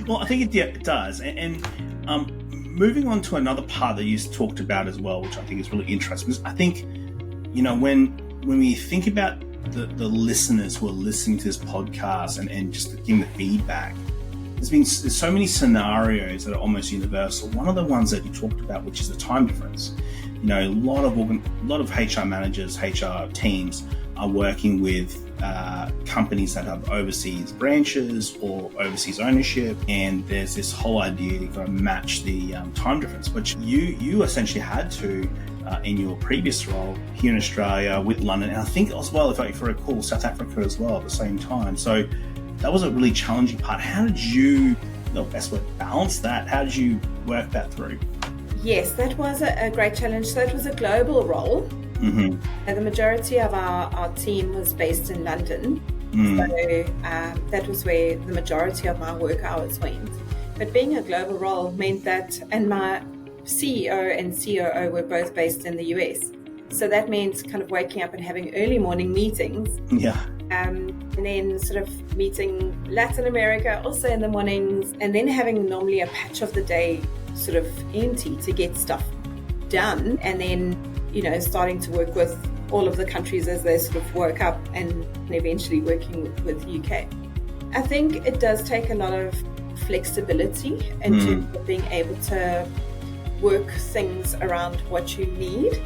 Well, I think it does. And moving on to another part that you talked about as well, which I think is really interesting, is I think, when we think about the listeners who are listening to this podcast and just getting the feedback, there's so many scenarios that are almost universal. One of the ones that you talked about, which is the time difference. A lot of HR managers, HR teams are working with companies that have overseas branches or overseas ownership, and there's this whole idea to kind of match the time difference, which you essentially had to in your previous role here in Australia with London, and I think as well, if I recall, South Africa as well at the same time. So that was a really challenging part. How did you, best way to balance that? How did you work that through? Yes, that was a great challenge. So it was a global role. Mm-hmm. And the majority of our team was based in London. So that was where the majority of my work hours went. But being a global role meant that, and my CEO and COO were both based in the US. So that meant kind of waking up and having early morning meetings. Yeah. And then sort of meeting Latin America also in the mornings, and then having normally a patch of the day sort of empty to get stuff done, and then starting to work with all of the countries as they sort of woke up, and eventually working with UK. I think it does take a lot of flexibility in terms of being able to work things around what you need.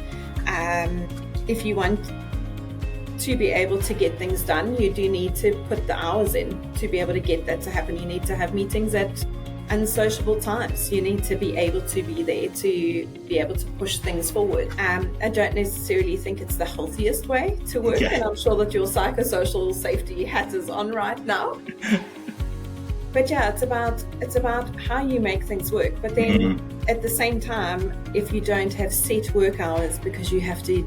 If you want to be able to get things done, you do need to put the hours in to be able to get that to happen. You need to have meetings at unsociable times. You need to be able to be there to be able to push things forward. I don't necessarily think it's the healthiest way to work, and I'm sure that your psychosocial safety hat is on right now. But yeah, it's about how you make things work. But then at the same time, if you don't have set work hours because you have to,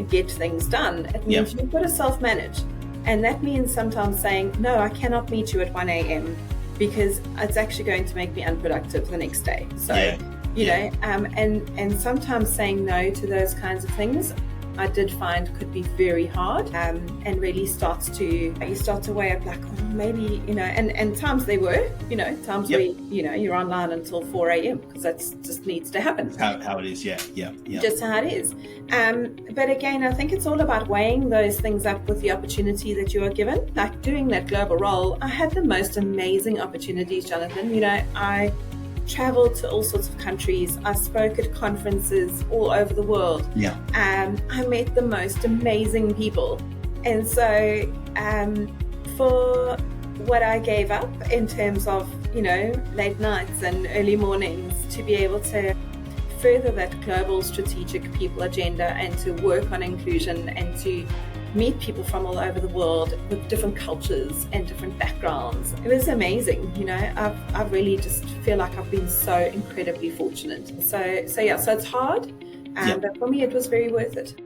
get things done, it means you've got to self-manage. And that means sometimes saying, no, I cannot meet you at 1 a.m. because it's actually going to make me unproductive the next day. So, and sometimes saying no to those kinds of things, I did find could be very hard, and really you start to weigh up like, oh, maybe, and times they were, times where, you're online until 4 a.m. because that just needs to happen. That's how it is, yeah. Just how it is. But again, I think it's all about weighing those things up with the opportunity that you are given. Like doing that global role, I had the most amazing opportunities, Jonathan. I traveled to all sorts of countries. I spoke at conferences all over the world. Yeah. I met the most amazing people. And so for what I gave up in terms of, late nights and early mornings to be able to further that global strategic people agenda and to work on inclusion and to meet people from all over the world with different cultures and different backgrounds. It was amazing. I really just feel like I've been so incredibly fortunate. So it's hard, but for me it was very worth it.